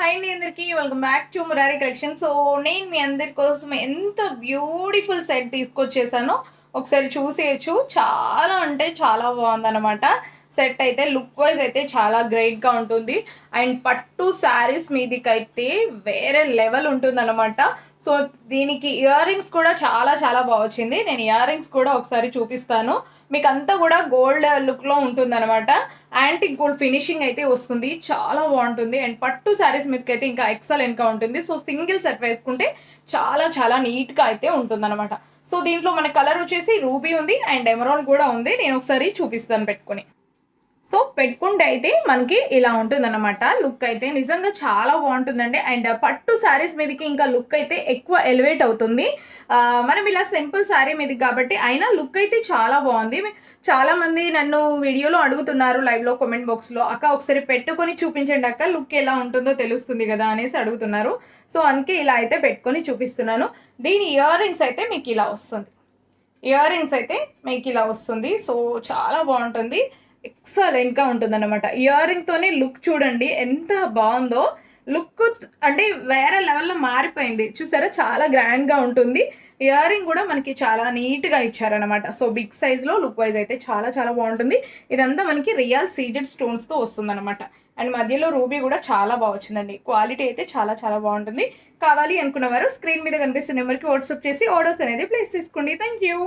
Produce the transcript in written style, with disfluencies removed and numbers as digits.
Hi అండి అందరికీ welcome back to Murari collection. So నేను మీ అందరి కోసం ఎంత బ్యూటిఫుల్ సెట్ తీసుకొచ్చేసానో ఒకసారి చూసేయచ్చు. చాలా అంటే చాలా బాగుందన్నమాట. సెట్ అయితే లుక్ వైజ్ అయితే చాలా గ్రేట్గా ఉంటుంది. అండ్ పట్టు శారీస్ మీదికైతే వేరే లెవెల్ ఉంటుందన్నమాట. సో దీనికి ఇయర్ రింగ్స్ కూడా చాలా చాలా బాగా వచ్చింది. నేను ఇయర్ రింగ్స్ కూడా ఒకసారి చూపిస్తాను. మీకు అంతా కూడా గోల్డ్ లుక్లో ఉంటుందన్నమాట. యాంటిక్ గోల్డ్ ఫినిషింగ్ అయితే వస్తుంది. చాలా బాగుంటుంది. అండ్ పట్టు శారీస్ మీదకి అయితే ఇంకా ఎక్సలెంట్గా ఉంటుంది. సో సింగిల్ సెట్ వేసుకుంటే చాలా చాలా నీట్గా అయితే ఉంటుందన్నమాట. సో దీంట్లో మన కలర్ వచ్చేసి రూబీ ఉంది అండ్ ఎమరాల్డ్ కూడా ఉంది. నేను ఒకసారి చూపిస్తాను పెట్టుకొని. సో పెట్టుకుంటే అయితే మనకి ఇలా ఉంటుందన్నమాట. లుక్ అయితే నిజంగా చాలా బాగుంటుందండి. అండ్ పట్టు శారీస్ మీదకి ఇంకా లుక్ అయితే ఎక్కువ ఎలివేట్ అవుతుంది. మనం ఇలా సింపుల్ శారీ మీదకి కాబట్టి అయినా లుక్ అయితే చాలా బాగుంది. చాలామంది నన్ను వీడియోలో అడుగుతున్నారు, లైవ్లో కామెంట్ బాక్స్లో, అక్క ఒకసారి పెట్టుకొని చూపించండి అక్క, లుక్ ఎలా ఉంటుందో తెలుస్తుంది కదా అనేసి అడుగుతున్నారు. సో అందుకే ఇలా అయితే పెట్టుకొని చూపిస్తున్నాను. దీని ఇయర్ రింగ్స్ అయితే మీకు ఇలా వస్తుంది. ఇయర్ రింగ్స్ అయితే మీకు ఇలా వస్తుంది. సో చాలా బాగుంటుంది. ఎక్సలెంట్గా ఉంటుందన్నమాట. ఇయర్ రింగ్తోనే లుక్ చూడండి ఎంత బాగుందో. లుక్ అంటే వేరే లెవెల్లో మారిపోయింది చూసారా, చాలా గ్రాండ్గా ఉంటుంది. ఇయర్ రింగ్ కూడా మనకి చాలా నీట్గా ఇచ్చారనమాట. సో బిగ్ సైజ్లో లుక్ వైజ్ అయితే చాలా చాలా బాగుంటుంది. ఇదంతా మనకి రియల్ సీజెడ్ స్టోన్స్తో వస్తుందన్నమాట. అండ్ మధ్యలో రూబీ కూడా చాలా బాగా వచ్చిందండి. క్వాలిటీ అయితే చాలా చాలా బాగుంటుంది. కావాలి అనుకున్నవారు స్క్రీన్ మీద కనిపిస్తున్న నెంబర్కి వాట్సాప్ చేసి ఆర్డర్స్ అనేది ప్లేస్ చేసుకోండి. Thank you.